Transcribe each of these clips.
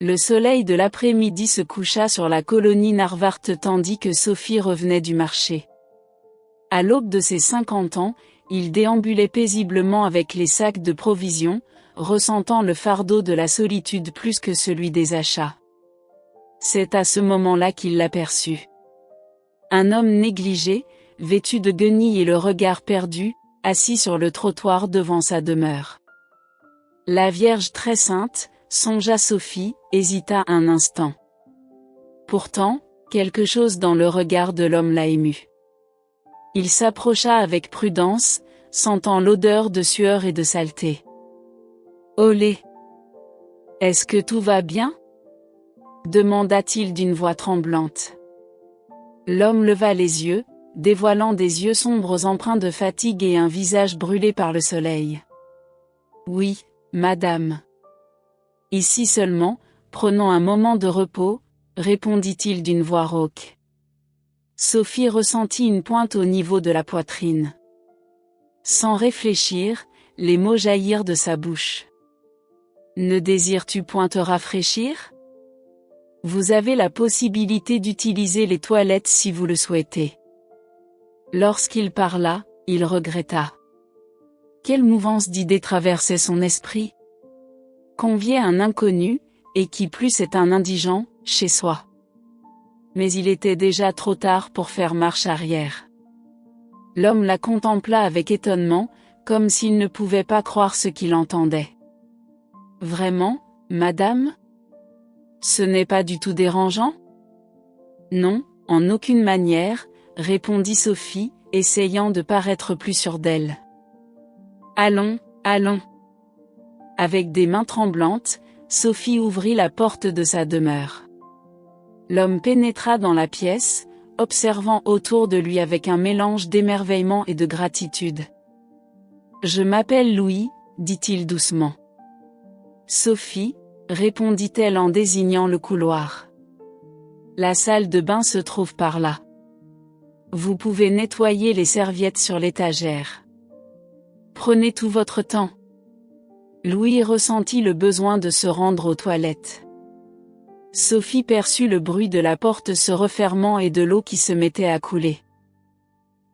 Le soleil de l'après-midi se coucha sur la colonie Narvart tandis que Sophie revenait du marché. À l'aube de ses 50 ans, il déambulait paisiblement avec les sacs de provisions, ressentant le fardeau de la solitude plus que celui des achats. C'est à ce moment-là qu'il l'aperçut. Un homme négligé, vêtu de guenilles et le regard perdu, assis sur le trottoir devant sa demeure. La Vierge très sainte, songea Sophie, hésita un instant. Pourtant, quelque chose dans le regard de l'homme l'a émue. Il s'approcha avec prudence, sentant l'odeur de sueur et de saleté. « Olé! Est-ce que tout va bien ?» demanda-t-il d'une voix tremblante. L'homme leva les yeux, dévoilant des yeux sombres empreints de fatigue et un visage brûlé par le soleil. « Oui, madame. Ici seulement, prenons un moment de repos, » répondit-il d'une voix rauque. Sophie ressentit une pointe au niveau de la poitrine. Sans réfléchir, les mots jaillirent de sa bouche. « Ne désires-tu point te rafraîchir ? Vous avez la possibilité d'utiliser les toilettes si vous le souhaitez. » Lorsqu'il parla, il regretta. Quelle mouvance d'idées traversait son esprit ? Convier un inconnu, et qui plus est un indigent, chez soi. Mais il était déjà trop tard pour faire marche arrière. L'homme la contempla avec étonnement, comme s'il ne pouvait pas croire ce qu'il entendait. « Vraiment, madame ? Ce n'est pas du tout dérangeant ? » « Non, en aucune manière, » répondit Sophie, essayant de paraître plus sûre d'elle. « Allons, allons. » Avec des mains tremblantes, Sophie ouvrit la porte de sa demeure. L'homme pénétra dans la pièce, observant autour de lui avec un mélange d'émerveillement et de gratitude. « Je m'appelle Louis, » dit-il doucement. « Sophie, » répondit-elle en désignant le couloir. « La salle de bain se trouve par là. Vous pouvez nettoyer les serviettes sur l'étagère. Prenez tout votre temps. » Louis ressentit le besoin de se rendre aux toilettes. Sophie perçut le bruit de la porte se refermant et de l'eau qui se mettait à couler.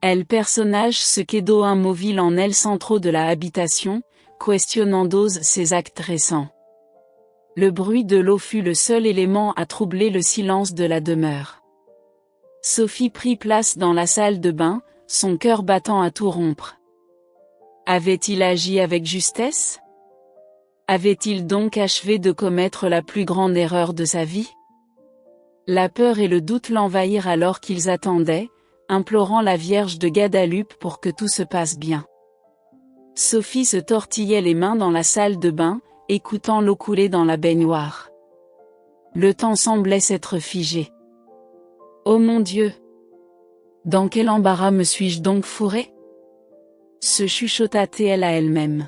Elle personnage ce qu'Edo immobile en elle sans trop de la habitation, questionnant d'ose ses actes récents. Le bruit de l'eau fut le seul élément à troubler le silence de la demeure. Sophie prit place dans la salle de bain, son cœur battant à tout rompre. Avait-il agi avec justesse ? Avait-il donc achevé de commettre la plus grande erreur de sa vie ? La peur et le doute l'envahirent alors qu'ils attendaient, implorant la Vierge de Guadalupe pour que tout se passe bien. Sophie se tortillait les mains dans la salle de bain, écoutant l'eau couler dans la baignoire. Le temps semblait s'être figé. « Oh mon Dieu ! Dans quel embarras me suis-je donc fourrée ?» se chuchota-t-elle à elle-même.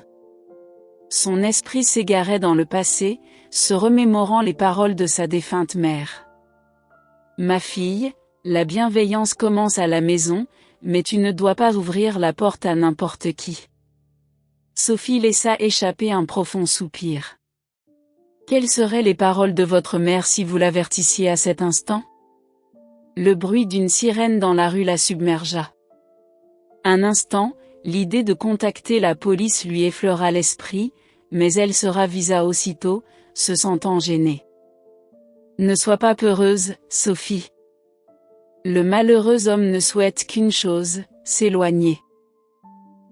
Son esprit s'égarait dans le passé, se remémorant les paroles de sa défunte mère. « Ma fille, la bienveillance commence à la maison, mais tu ne dois pas ouvrir la porte à n'importe qui. » Sophie laissa échapper un profond soupir. « Quelles seraient les paroles de votre mère si vous l'avertissiez à cet instant ? » Le bruit d'une sirène dans la rue la submergea. Un instant, l'idée de contacter la police lui effleura l'esprit, mais elle se ravisa aussitôt, se sentant gênée. « Ne sois pas peureuse, Sophie. Le malheureux homme ne souhaite qu'une chose, s'éloigner. »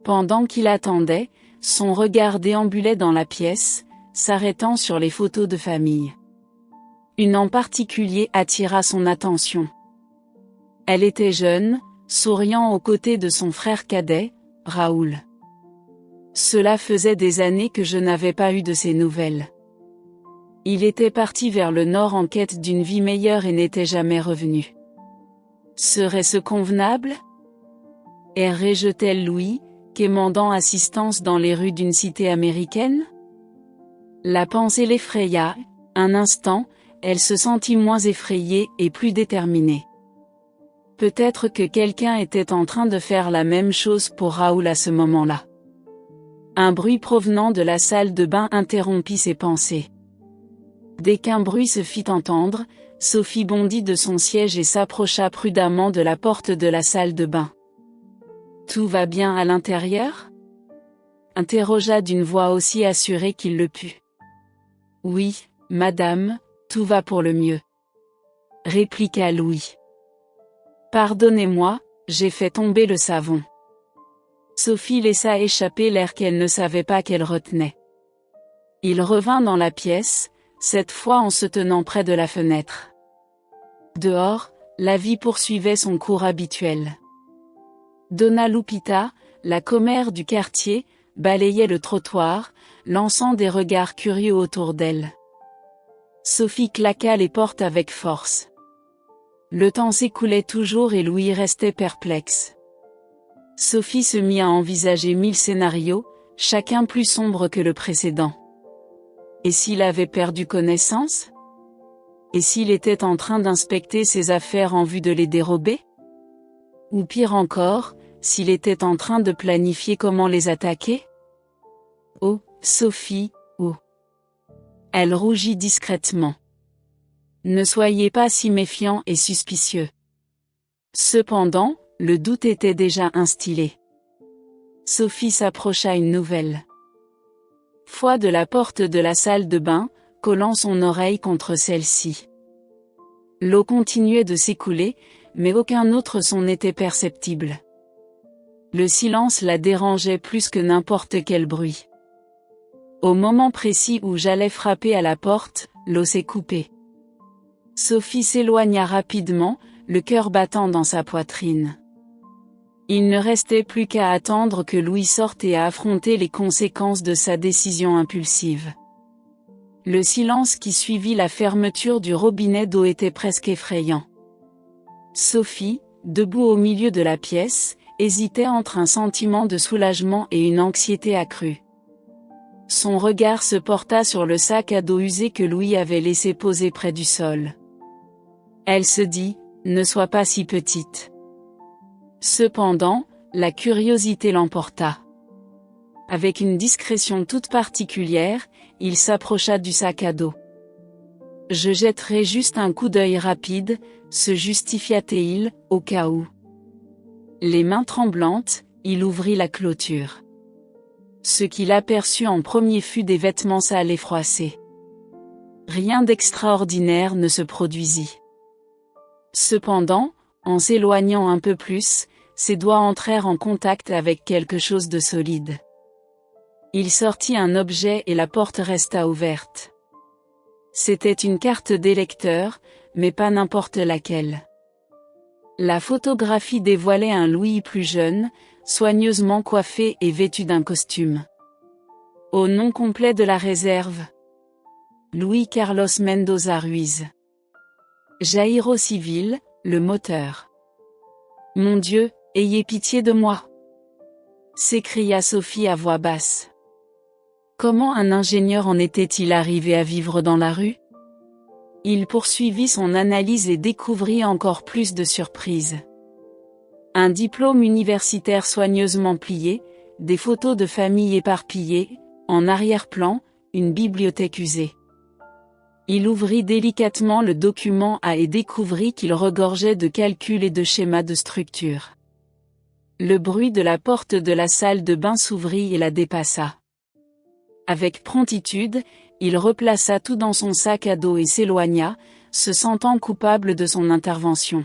Pendant qu'il attendait, son regard déambulait dans la pièce, s'arrêtant sur les photos de famille. Une en particulier attira son attention. Elle était jeune, souriant aux côtés de son frère cadet, Raoul. Cela faisait des années que je n'avais pas eu de ses nouvelles. Il était parti vers le nord en quête d'une vie meilleure et n'était jamais revenu. Serait-ce convenable ? Errait-je Louis, quémandant assistance dans les rues d'une cité américaine ? La pensée l'effraya, un instant, elle se sentit moins effrayée et plus déterminée. Peut-être que quelqu'un était en train de faire la même chose pour Raoul à ce moment-là. Un bruit provenant de la salle de bain interrompit ses pensées. Dès qu'un bruit se fit entendre, Sophie bondit de son siège et s'approcha prudemment de la porte de la salle de bain. « Tout va bien à l'intérieur » interrogea d'une voix aussi assurée qu'il le put. « Oui, madame, tout va pour le mieux. » répliqua Louis. « Pardonnez-moi, j'ai fait tomber le savon. » Sophie laissa échapper l'air qu'elle ne savait pas qu'elle retenait. Il revint dans la pièce, cette fois en se tenant près de la fenêtre. Dehors, la vie poursuivait son cours habituel. Donna Lupita, la commère du quartier, balayait le trottoir, lançant des regards curieux autour d'elle. Sophie claqua les portes avec force. Le temps s'écoulait toujours et Louis restait perplexe. Sophie se mit à envisager 1000 scénarios, chacun plus sombre que le précédent. Et s'il avait perdu connaissance? Et s'il était en train d'inspecter ses affaires en vue de les dérober? Ou pire encore, s'il était en train de planifier comment les attaquer? Oh, Sophie, oh. Elle rougit discrètement. Ne soyez pas si méfiant et suspicieux. Cependant, le doute était déjà instillé. Sophie s'approcha une nouvelle fois de la porte de la salle de bain, collant son oreille contre celle-ci. L'eau continuait de s'écouler, mais aucun autre son n'était perceptible. Le silence la dérangeait plus que n'importe quel bruit. Au moment précis où j'allais frapper à la porte, l'eau s'est coupée. Sophie s'éloigna rapidement, le cœur battant dans sa poitrine. Il ne restait plus qu'à attendre que Louis sorte et à affronter les conséquences de sa décision impulsive. Le silence qui suivit la fermeture du robinet d'eau était presque effrayant. Sophie, debout au milieu de la pièce, hésitait entre un sentiment de soulagement et une anxiété accrue. Son regard se porta sur le sac à dos usé que Louis avait laissé poser près du sol. Elle se dit, ne sois pas si petite. Cependant, la curiosité l'emporta. Avec une discrétion toute particulière, il s'approcha du sac à dos. Je jetterai juste un coup d'œil rapide, se justifia-t-il, au cas où. Les mains tremblantes, il ouvrit la clôture. Ce qu'il aperçut en premier fut des vêtements sales et froissés. Rien d'extraordinaire ne se produisit. Cependant, en s'éloignant un peu plus, ses doigts entrèrent en contact avec quelque chose de solide. Il sortit un objet et la porte resta ouverte. C'était une carte d'électeur, mais pas n'importe laquelle. La photographie dévoilait un Louis plus jeune, soigneusement coiffé et vêtu d'un costume. Au nom complet de la réserve: Louis Carlos Mendoza Ruiz. Jairo Civil, le moteur. Mon Dieu, ayez pitié de moi! S'écria Sophie à voix basse. Comment un ingénieur en était-il arrivé à vivre dans la rue? Il poursuivit son analyse et découvrit encore plus de surprises. Un diplôme universitaire soigneusement plié, des photos de famille éparpillées, en arrière-plan, une bibliothèque usée. Il ouvrit délicatement le document et découvrit qu'il regorgeait de calculs et de schémas de structure. Le bruit de la porte de la salle de bain s'ouvrit et la dépassa. Avec promptitude, il replaça tout dans son sac à dos et s'éloigna, se sentant coupable de son intervention.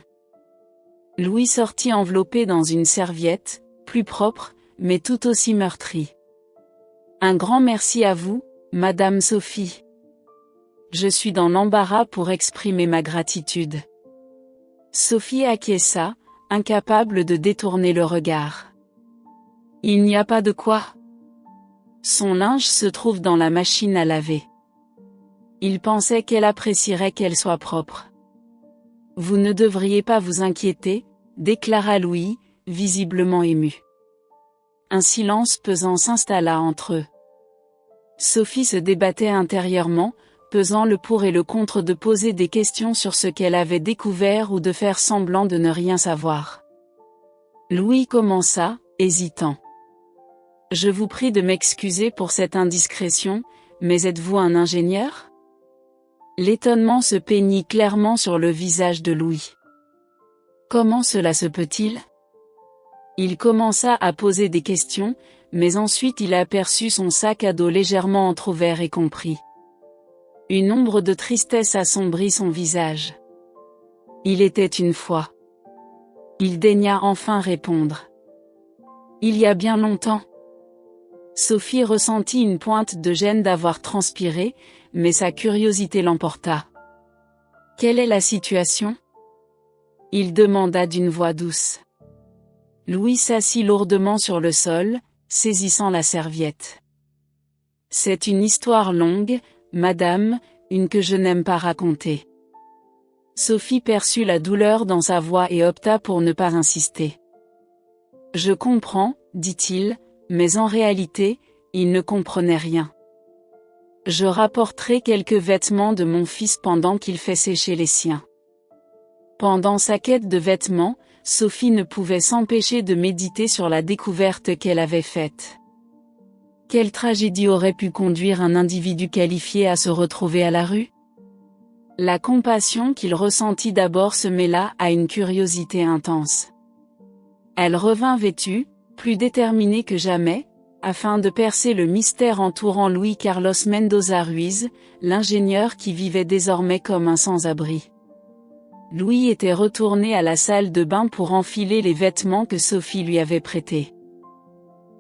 Louis sortit enveloppé dans une serviette, plus propre, mais tout aussi meurtrie. Un grand merci à vous, Madame Sophie. Je suis dans l'embarras pour exprimer ma gratitude. Sophie acquiesça, incapable de détourner le regard. Il n'y a pas de quoi. Son linge se trouve dans la machine à laver. Il pensait qu'elle apprécierait qu'elle soit propre. Vous ne devriez pas vous inquiéter, déclara Louis, visiblement ému. Un silence pesant s'installa entre eux. Sophie se débattait intérieurement, pesant le pour et le contre de poser des questions sur ce qu'elle avait découvert ou de faire semblant de ne rien savoir. Louis commença, hésitant. Je vous prie de m'excuser pour cette indiscrétion, mais êtes-vous un ingénieur? L'étonnement se peignit clairement sur le visage de Louis. Comment cela se peut-il? Il commença à poser des questions, mais ensuite il aperçut son sac à dos légèrement entrouvert et comprit. Une ombre de tristesse assombrit son visage. Il était une fois. Il daigna enfin répondre. Il y a bien longtemps. Sophie ressentit une pointe de gêne d'avoir transpiré, mais sa curiosité l'emporta. Quelle est la situation? Il demanda d'une voix douce. Louis s'assit lourdement sur le sol, saisissant la serviette. C'est une histoire longue, madame, une que je n'aime pas raconter. Sophie perçut la douleur dans sa voix et opta pour ne pas insister. Je comprends, dit-il, mais en réalité, il ne comprenait rien. Je rapporterai quelques vêtements de mon fils pendant qu'il fait sécher les siens. Pendant sa quête de vêtements, Sophie ne pouvait s'empêcher de méditer sur la découverte qu'elle avait faite. Quelle tragédie aurait pu conduire un individu qualifié à se retrouver à la rue? La compassion qu'il ressentit d'abord se mêla à une curiosité intense. Elle revint vêtue, plus déterminée que jamais, afin de percer le mystère entourant Luis Carlos Mendoza Ruiz, l'ingénieur qui vivait désormais comme un sans-abri. Louis était retourné à la salle de bain pour enfiler les vêtements que Sophie lui avait prêtés.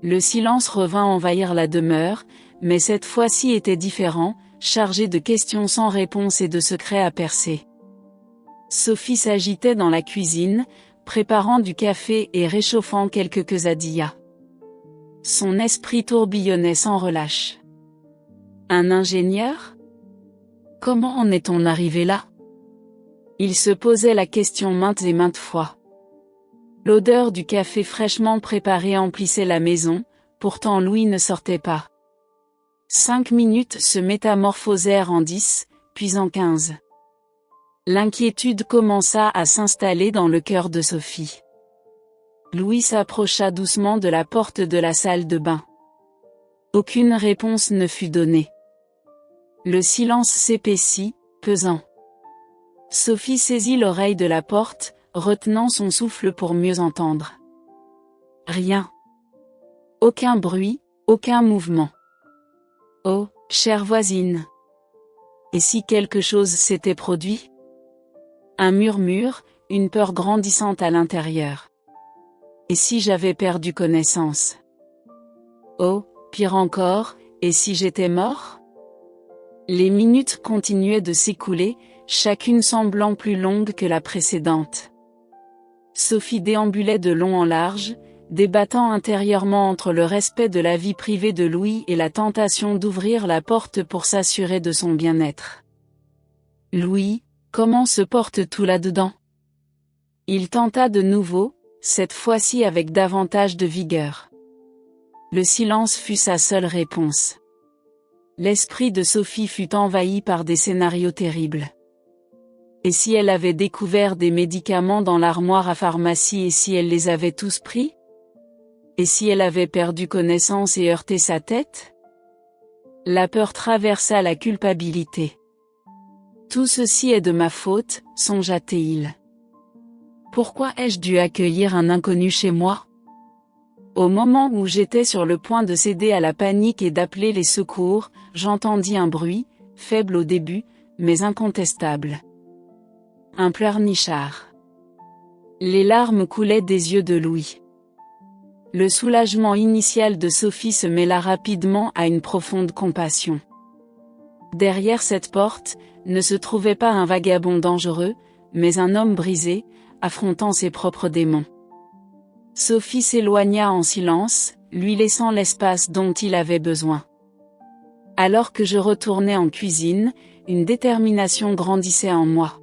Le silence revint envahir la demeure, mais cette fois-ci était différent, chargé de questions sans réponse et de secrets à percer. Sophie s'agitait dans la cuisine, préparant du café et réchauffant quelques quesadillas. Son esprit tourbillonnait sans relâche. Un ingénieur? Comment en est-on arrivé là? Il se posait la question maintes et maintes fois. L'odeur du café fraîchement préparé emplissait la maison, pourtant Louis ne sortait pas. 5 minutes se métamorphosèrent en 10, puis en 15. L'inquiétude commença à s'installer dans le cœur de Sophie. Louis s'approcha doucement de la porte de la salle de bain. Aucune réponse ne fut donnée. Le silence s'épaissit, pesant. Sophie saisit l'oreille de la porte, retenant son souffle pour mieux entendre. Rien. Aucun bruit, aucun mouvement. Oh, chère voisine. Et si quelque chose s'était produit? Un murmure, une peur grandissante à l'intérieur. Et si j'avais perdu connaissance? Oh, pire encore, et si j'étais mort? Les minutes continuaient de s'écouler, chacune semblant plus longue que la précédente. Sophie déambulait de long en large, débattant intérieurement entre le respect de la vie privée de Louis et la tentation d'ouvrir la porte pour s'assurer de son bien-être. Louis, comment se porte tout là-dedans? Il tenta de nouveau, cette fois-ci avec davantage de vigueur. Le silence fut sa seule réponse. L'esprit de Sophie fut envahi par des scénarios terribles. Et si elle avait découvert des médicaments dans l'armoire à pharmacie et si elle les avait tous pris? Et si elle avait perdu connaissance et heurté sa tête? La peur traversa la culpabilité. Tout ceci est de ma faute, songea-t-il. Pourquoi ai-je dû accueillir un inconnu chez moi? Au moment où j'étais sur le point de céder à la panique et d'appeler les secours, j'entendis un bruit, faible au début, mais incontestable. Un pleurnichard. Les larmes coulaient des yeux de Louis. Le soulagement initial de Sophie se mêla rapidement à une profonde compassion. Derrière cette porte, ne se trouvait pas un vagabond dangereux, mais un homme brisé, affrontant ses propres démons. Sophie s'éloigna en silence, lui laissant l'espace dont il avait besoin. Alors que je retournais en cuisine, une détermination grandissait en moi.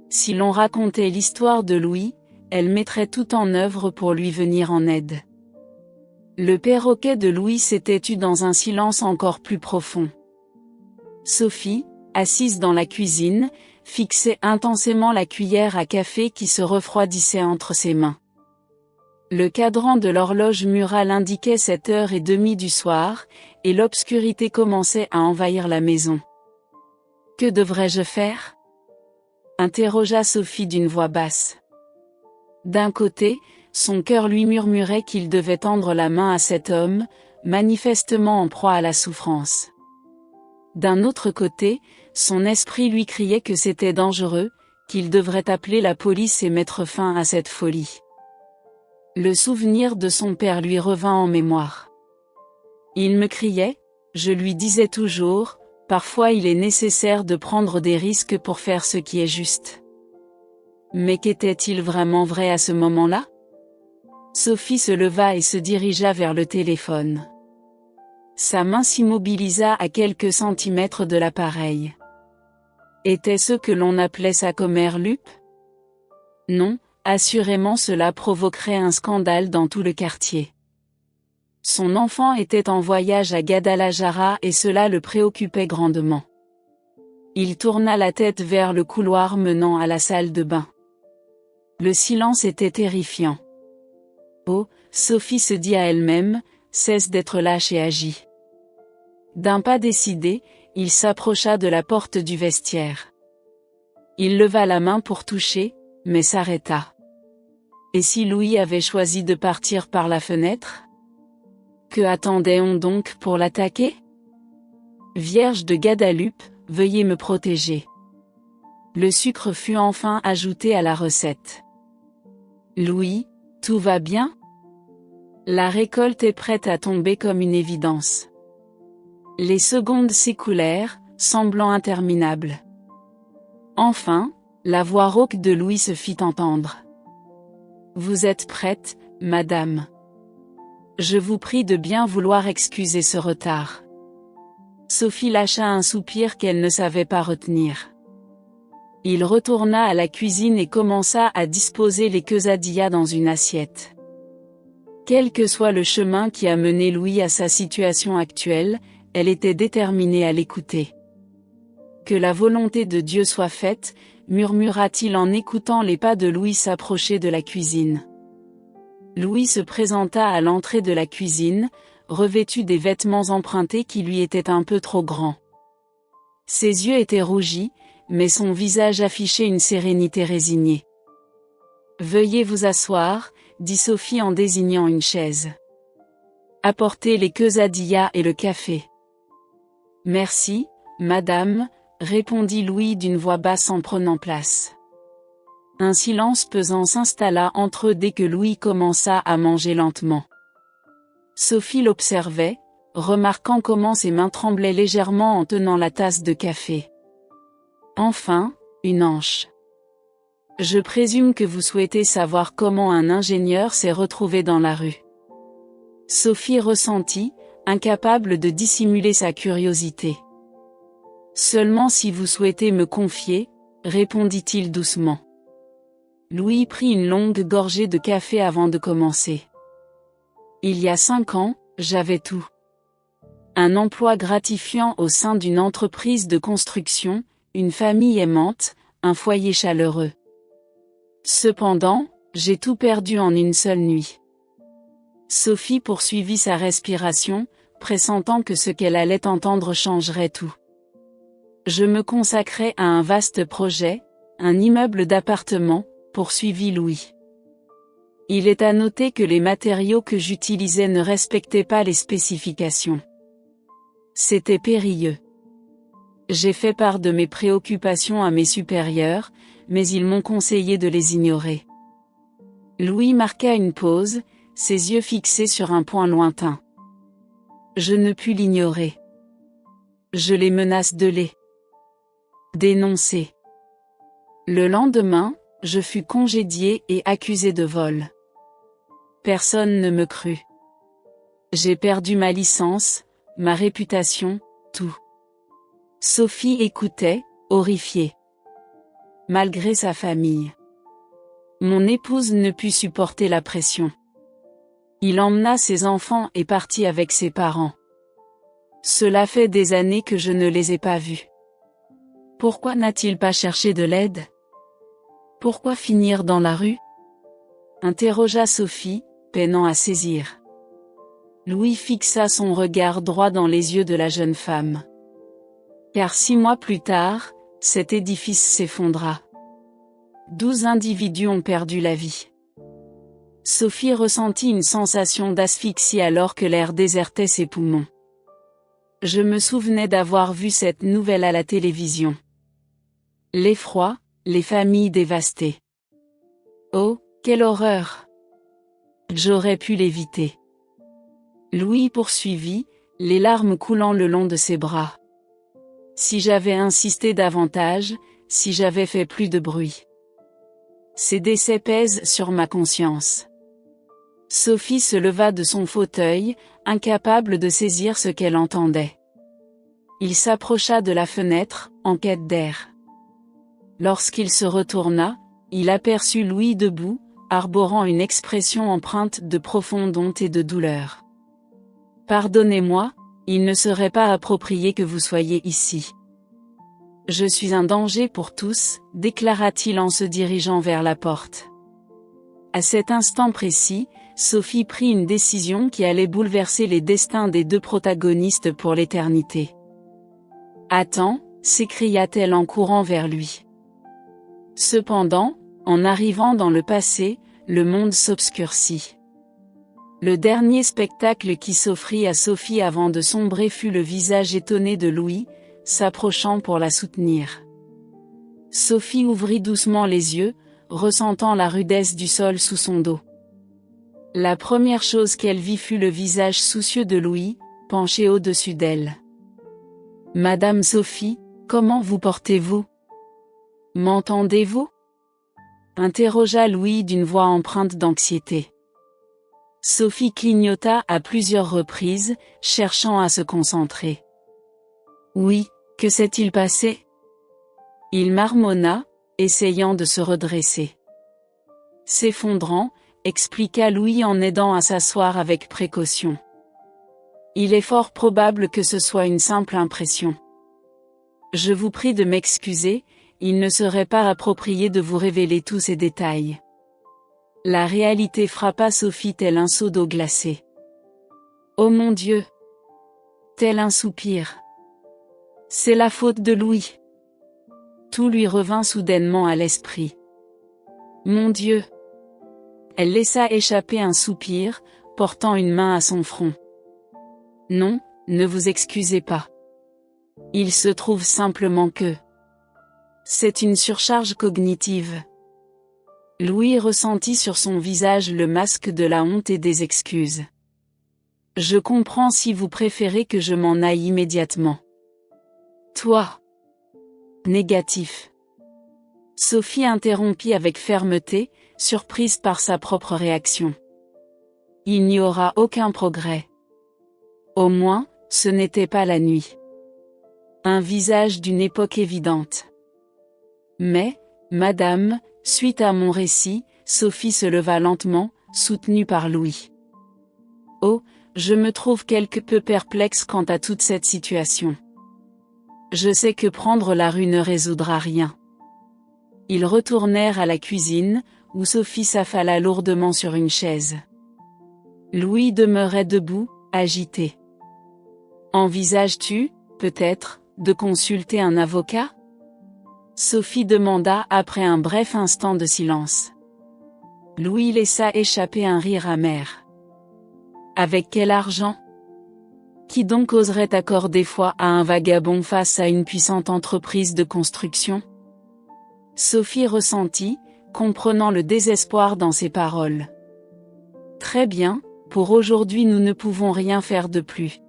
Si l'on racontait l'histoire de Louis, elle mettrait tout en œuvre pour lui venir en aide. Le perroquet de Louis s'était tu dans un silence encore plus profond. Sophie, assise dans la cuisine, fixait intensément la cuillère à café qui se refroidissait entre ses mains. Le cadran de l'horloge murale indiquait 7h30 du soir, et l'obscurité commençait à envahir la maison. Que devrais-je faire? Interrogea Sophie d'une voix basse. D'un côté, son cœur lui murmurait qu'il devait tendre la main à cet homme, manifestement en proie à la souffrance. D'un autre côté, son esprit lui criait que c'était dangereux, qu'il devrait appeler la police et mettre fin à cette folie. Le souvenir de son père lui revint en mémoire. Il me criait, je lui disais toujours, parfois il est nécessaire de prendre des risques pour faire ce qui est juste. Mais qu'était-il vraiment vrai à ce moment-là? Sophie se leva et se dirigea vers le téléphone. Sa main s'immobilisa à quelques centimètres de l'appareil. Était-ce que l'on appelait sa commerlupe? Non, assurément cela provoquerait un scandale dans tout le quartier. Son enfant était en voyage à Guadalajara et cela le préoccupait grandement. Il tourna la tête vers le couloir menant à la salle de bain. Le silence était terrifiant. Oh, Sophie se dit à elle-même, cesse d'être lâche et agis. D'un pas décidé, il s'approcha de la porte du vestiaire. Il leva la main pour toucher, mais s'arrêta. Et si Louis avait choisi de partir par la fenêtre? Que attendait-on donc pour l'attaquer? Vierge de Guadalupe, veuillez me protéger. Le sucre fut enfin ajouté à la recette. Louis, tout va bien? La récolte est prête à tomber comme une évidence. Les secondes s'écoulèrent, semblant interminables. Enfin, la voix rauque de Louis se fit entendre. Vous êtes prête, madame? Je vous prie de bien vouloir excuser ce retard. Sophie lâcha un soupir qu'elle ne savait pas retenir. Il retourna à la cuisine et commença à disposer les quesadillas dans une assiette. Quel que soit le chemin qui a mené Louis à sa situation actuelle, elle était déterminée à l'écouter. Que la volonté de Dieu soit faite, murmura-t-il en écoutant les pas de Louis s'approcher de la cuisine. Louis se présenta à l'entrée de la cuisine, revêtu des vêtements empruntés qui lui étaient un peu trop grands. Ses yeux étaient rougis, mais son visage affichait une sérénité résignée. « Veuillez vous asseoir », dit Sophie en désignant une chaise. « Apportez les quesadillas et le café. »« Merci, madame », répondit Louis d'une voix basse en prenant place. Un silence pesant s'installa entre eux dès que Louis commença à manger lentement. Sophie l'observait, remarquant comment ses mains tremblaient légèrement en tenant la tasse de café. Enfin, une hanche. Je présume que vous souhaitez savoir comment un ingénieur s'est retrouvé dans la rue. Sophie ressentit, incapable de dissimuler sa curiosité. Seulement si vous souhaitez me confier, répondit-il doucement. Louis prit une longue gorgée de café avant de commencer. Il y a 5 ans, j'avais tout. Un emploi gratifiant au sein d'une entreprise de construction, une famille aimante, un foyer chaleureux. Cependant, j'ai tout perdu en une seule nuit. Sophie poursuivit sa respiration, pressentant que ce qu'elle allait entendre changerait tout. Je me consacrais à un vaste projet, un immeuble d'appartements, poursuivit Louis. Il est à noter que les matériaux que j'utilisais ne respectaient pas les spécifications. C'était périlleux. J'ai fait part de mes préoccupations à mes supérieurs, mais ils m'ont conseillé de les ignorer. Louis marqua une pause, ses yeux fixés sur un point lointain. Je ne pus l'ignorer. Je les menace de les dénoncer. Le lendemain, je fus congédié et accusé de vol. Personne ne me crut. J'ai perdu ma licence, ma réputation, tout. Sophie écoutait, horrifiée. Malgré sa famille. Mon épouse ne put supporter la pression. Il emmena ses enfants et partit avec ses parents. Cela fait des années que je ne les ai pas vus. Pourquoi n'a-t-il pas cherché de l'aide? Pourquoi finir dans la rue? Interrogea Sophie, peinant à saisir. Louis fixa son regard droit dans les yeux de la jeune femme. Car 6 mois plus tard, cet édifice s'effondra. 12 individus ont perdu la vie. Sophie ressentit une sensation d'asphyxie alors que l'air désertait ses poumons. Je me souvenais d'avoir vu cette nouvelle à la télévision. L'effroi, les familles dévastées. Oh, quelle horreur! J'aurais pu l'éviter. Louis poursuivit, les larmes coulant le long de ses bras. Si j'avais insisté davantage, si j'avais fait plus de bruit. Ces décès pèsent sur ma conscience. Sophie se leva de son fauteuil, incapable de saisir ce qu'elle entendait. Il s'approcha de la fenêtre, en quête d'air. Lorsqu'il se retourna, il aperçut Louis debout, arborant une expression empreinte de profonde honte et de douleur. « Pardonnez-moi, il ne serait pas approprié que vous soyez ici. Je suis un danger pour tous, déclara-t-il en se dirigeant vers la porte. À cet instant précis, Sophie prit une décision qui allait bouleverser les destins des deux protagonistes pour l'éternité. « Attends !» s'écria-t-elle en courant vers lui. Cependant, en arrivant dans le passé, le monde s'obscurcit. Le dernier spectacle qui s'offrit à Sophie avant de sombrer fut le visage étonné de Louis, s'approchant pour la soutenir. Sophie ouvrit doucement les yeux, ressentant la rudesse du sol sous son dos. La première chose qu'elle vit fut le visage soucieux de Louis, penché au-dessus d'elle. « Madame Sophie, comment vous portez-vous ? M'entendez-vous ? » interrogea Louis d'une voix empreinte d'anxiété. Sophie clignota à plusieurs reprises, cherchant à se concentrer. « Oui, que s'est-il passé ? » Il marmonna, essayant de se redresser. S'effondrant, expliqua Louis en aidant à s'asseoir avec précaution. Il est fort probable que ce soit une simple impression. Je vous prie de m'excuser, il ne serait pas approprié de vous révéler tous ces détails. La réalité frappa Sophie tel un seau d'eau glacée. Oh mon Dieu! Tel un soupir. C'est la faute de Louis. Tout lui revint soudainement à l'esprit. Mon Dieu! Elle laissa échapper un soupir, portant une main à son front. Non, ne vous excusez pas. Il se trouve simplement que... C'est une surcharge cognitive. Louis ressentit sur son visage le masque de la honte et des excuses. Je comprends si vous préférez que je m'en aille immédiatement. Toi. Négatif. Sophie interrompit avec fermeté, surprise par sa propre réaction. Il n'y aura aucun progrès. Au moins, ce n'était pas la nuit. Un visage d'une époque évidente. Mais, madame, suite à mon récit, Sophie se leva lentement, soutenue par Louis. Oh, je me trouve quelque peu perplexe quant à toute cette situation. Je sais que prendre la rue ne résoudra rien. Ils retournèrent à la cuisine, où Sophie s'affala lourdement sur une chaise. Louis demeurait debout, agité. Envisages-tu, peut-être, de consulter un avocat ? Sophie demanda après un bref instant de silence. Louis laissa échapper un rire amer. Avec quel argent ? Qui donc oserait accorder foi à un vagabond face à une puissante entreprise de construction ? Sophie ressentit, comprenant le désespoir dans ses paroles. Très bien, pour aujourd'hui nous ne pouvons rien faire de plus.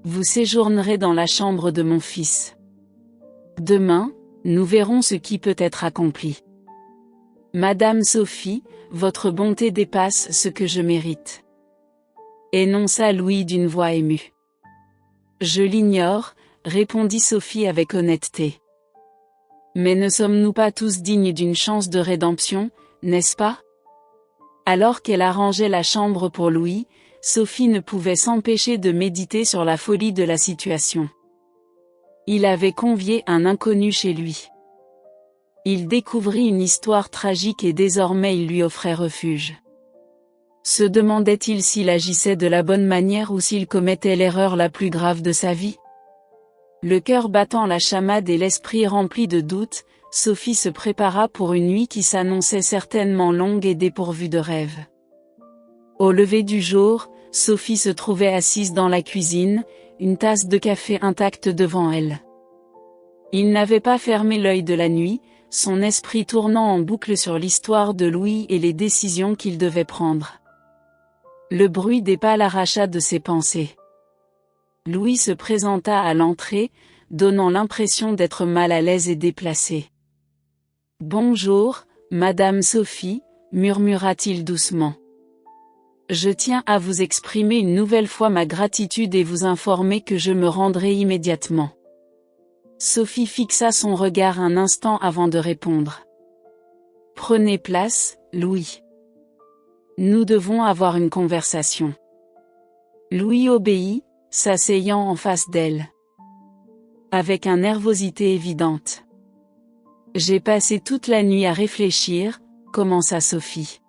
Vous séjournerez dans la chambre de mon fils. Demain, nous verrons ce qui peut être accompli. Madame Sophie, votre bonté dépasse ce que je mérite. Énonça Louis d'une voix émue. Je l'ignore, répondit Sophie avec honnêteté. Mais ne sommes-nous pas tous dignes d'une chance de rédemption, n'est-ce pas ? Alors qu'elle arrangeait la chambre pour Louis, Sophie ne pouvait s'empêcher de méditer sur la folie de la situation. Il avait convié un inconnu chez lui. Il découvrit une histoire tragique et désormais il lui offrait refuge. Se demandait-il s'il agissait de la bonne manière ou s'il commettait l'erreur la plus grave de sa vie ? Le cœur battant la chamade et l'esprit rempli de doutes, Sophie se prépara pour une nuit qui s'annonçait certainement longue et dépourvue de rêves. Au lever du jour, Sophie se trouvait assise dans la cuisine, une tasse de café intacte devant elle. Il n'avait pas fermé l'œil de la nuit, son esprit tournant en boucle sur l'histoire de Louis et les décisions qu'il devait prendre. Le bruit des pas l'arracha de ses pensées. Louis se présenta à l'entrée, donnant l'impression d'être mal à l'aise et déplacé. « Bonjour, Madame Sophie », murmura-t-il doucement. « Je tiens à vous exprimer une nouvelle fois ma gratitude et vous informer que je me rendrai immédiatement. » Sophie fixa son regard un instant avant de répondre. « Prenez place, Louis. Nous devons avoir une conversation. » Louis obéit, s'asseyant en face d'elle. Avec une nervosité évidente. « J'ai passé toute la nuit à réfléchir », commença Sophie.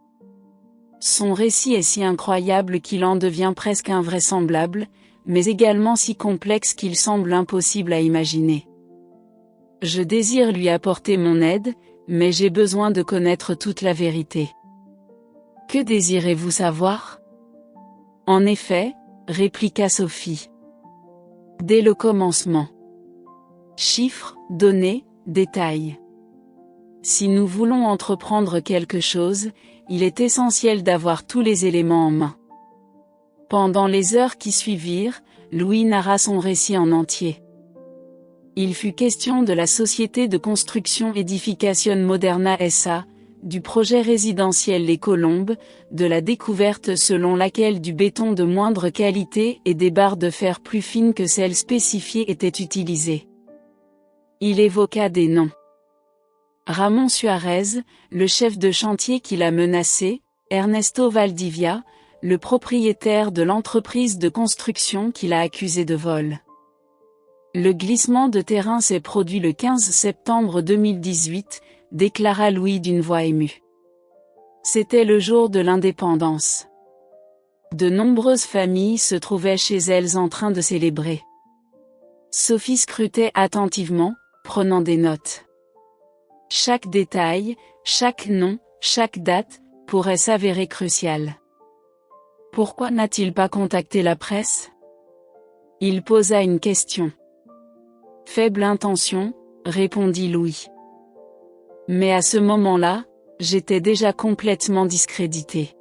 Son récit est si incroyable qu'il en devient presque invraisemblable, mais également si complexe qu'il semble impossible à imaginer. Je désire lui apporter mon aide, mais j'ai besoin de connaître toute la vérité. Que désirez-vous savoir ? En effet, répliqua Sophie. Dès le commencement. Chiffres, données, détails. Si nous voulons entreprendre quelque chose, il est essentiel d'avoir tous les éléments en main. Pendant les heures qui suivirent, Louis narra son récit en entier. Il fut question de la société de construction Edification Moderna SA, du projet résidentiel Les Colombes, de la découverte selon laquelle du béton de moindre qualité et des barres de fer plus fines que celles spécifiées étaient utilisées. Il évoqua des noms. Ramon Suarez, le chef de chantier qui l'a menacé, Ernesto Valdivia, le propriétaire de l'entreprise de construction qui l'a accusé de vol. Le glissement de terrain s'est produit le 15 septembre 2018, déclara Louis d'une voix émue. C'était le jour de l'indépendance. De nombreuses familles se trouvaient chez elles en train de célébrer. Sophie scrutait attentivement, prenant des notes. Chaque détail, chaque nom, chaque date, pourrait s'avérer crucial. Pourquoi n'a-t-il pas contacté la presse ? Il posa une question. Faible intention, répondit Louis. Mais à ce moment-là, j'étais déjà complètement discrédité.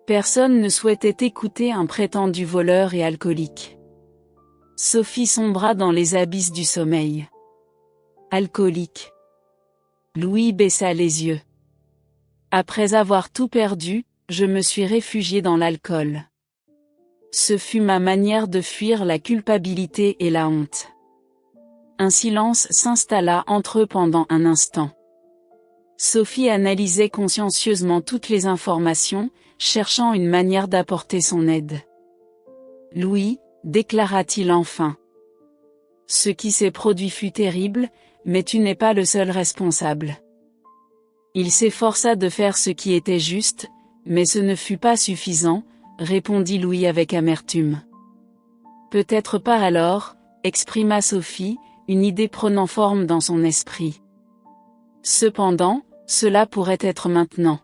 Personne ne souhaitait écouter un prétendu voleur et alcoolique. Sophie sombra dans les abysses du sommeil. Alcoolique. Louis baissa les yeux. Après avoir tout perdu, je me suis réfugié dans l'alcool. Ce fut ma manière de fuir la culpabilité et la honte. Un silence s'installa entre eux pendant un instant. Sophie analysait consciencieusement toutes les informations, cherchant une manière d'apporter son aide. Louis, déclara-t-il enfin. Ce qui s'est produit fut terrible, mais tu n'es pas le seul responsable. Il s'efforça de faire ce qui était juste, mais ce ne fut pas suffisant, répondit Louis avec amertume. Peut-être pas alors, exprima Sophie, une idée prenant forme dans son esprit. Cependant, cela pourrait être maintenant.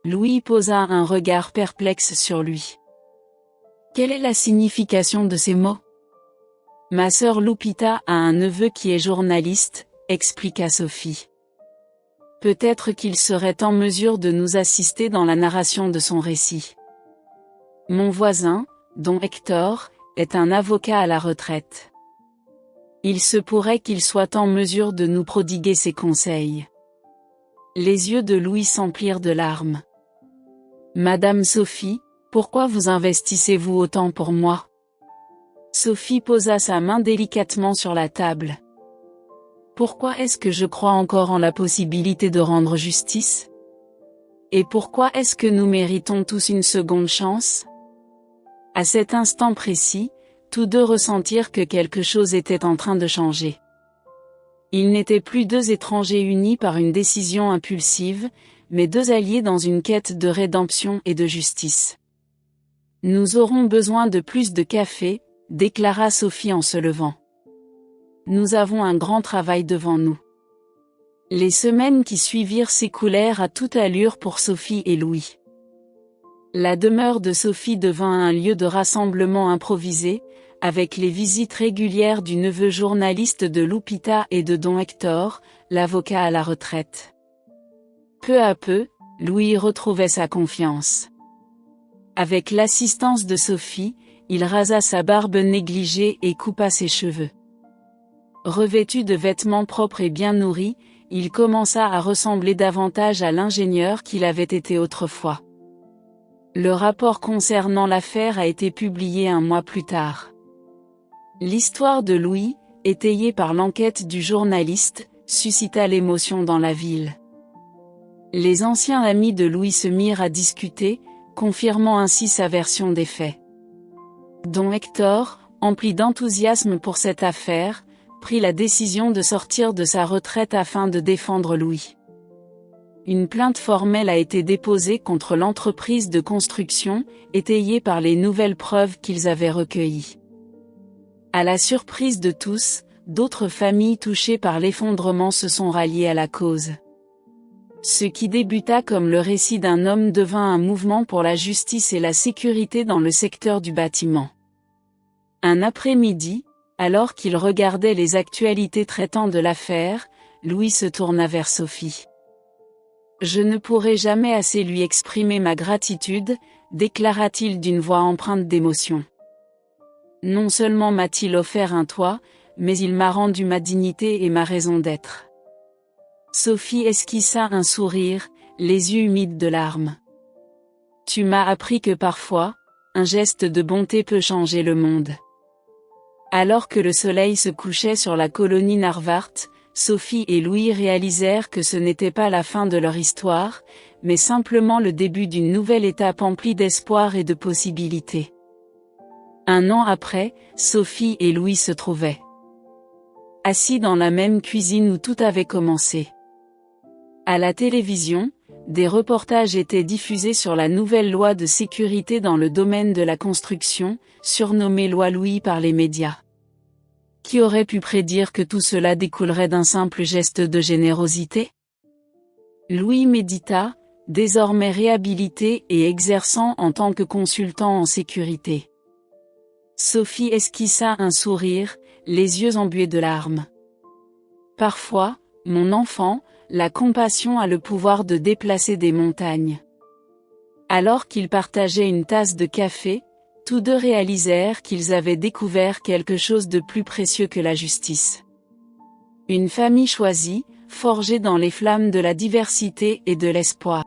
Louis posa un regard perplexe sur lui. Quelle est la signification de ces mots ? Ma sœur Lupita a un neveu qui est journaliste, expliqua Sophie. Peut-être qu'il serait en mesure de nous assister dans la narration de son récit. Mon voisin, dont Hector, est un avocat à la retraite. Il se pourrait qu'il soit en mesure de nous prodiguer ses conseils. Les yeux de Louis s'emplirent de larmes. Madame Sophie, pourquoi vous investissez-vous autant pour moi ? Sophie posa sa main délicatement sur la table. Pourquoi est-ce que je crois encore en la possibilité de rendre justice ? Et pourquoi est-ce que nous méritons tous une seconde chance ? À cet instant précis, tous deux ressentirent que quelque chose était en train de changer. Ils n'étaient plus deux étrangers unis par une décision impulsive, mais deux alliés dans une quête de rédemption et de justice. Nous aurons besoin de plus de café, déclara Sophie en se levant. Nous avons un grand travail devant nous. Les semaines qui suivirent s'écoulèrent à toute allure pour Sophie et Louis. La demeure de Sophie devint un lieu de rassemblement improvisé, avec les visites régulières du neveu journaliste de Lupita et de don Hector, l'avocat à la retraite. Peu à peu, Louis retrouvait sa confiance. Avec l'assistance de Sophie, il rasa sa barbe négligée et coupa ses cheveux. Revêtu de vêtements propres et bien nourris, il commença à ressembler davantage à l'ingénieur qu'il avait été autrefois. Le rapport concernant l'affaire a été publié un mois plus tard. L'histoire de Louis, étayée par l'enquête du journaliste, suscita l'émotion dans la ville. Les anciens amis de Louis se mirent à discuter, confirmant ainsi sa version des faits. Don Hector, empli d'enthousiasme pour cette affaire, prit la décision de sortir de sa retraite afin de défendre Louis. Une plainte formelle a été déposée contre l'entreprise de construction, étayée par les nouvelles preuves qu'ils avaient recueillies. À la surprise de tous, d'autres familles touchées par l'effondrement se sont ralliées à la cause. Ce qui débuta comme le récit d'un homme devint un mouvement pour la justice et la sécurité dans le secteur du bâtiment. Un après-midi, alors qu'il regardait les actualités traitant de l'affaire, Louis se tourna vers Sophie. « Je ne pourrai jamais assez lui exprimer ma gratitude, déclara-t-il d'une voix empreinte d'émotion. Non seulement m'a-t-il offert un toit, mais il m'a rendu ma dignité et ma raison d'être. » Sophie esquissa un sourire, les yeux humides de larmes. « Tu m'as appris que parfois, un geste de bonté peut changer le monde. » Alors que le soleil se couchait sur la colonie Narvart, Sophie et Louis réalisèrent que ce n'était pas la fin de leur histoire, mais simplement le début d'une nouvelle étape emplie d'espoir et de possibilités. Un an après, Sophie et Louis se trouvaient assis dans la même cuisine où tout avait commencé. À la télévision, des reportages étaient diffusés sur la nouvelle loi de sécurité dans le domaine de la construction, surnommée loi Louis par les médias. Qui aurait pu prédire que tout cela découlerait d'un simple geste de générosité? Louis médita, désormais réhabilité et exerçant en tant que consultant en sécurité. Sophie esquissa un sourire, les yeux embués de larmes. Parfois, mon enfant, la compassion a le pouvoir de déplacer des montagnes. Alors qu'ils partageaient une tasse de café, tous deux réalisèrent qu'ils avaient découvert quelque chose de plus précieux que la justice. Une famille choisie, forgée dans les flammes de la diversité et de l'espoir.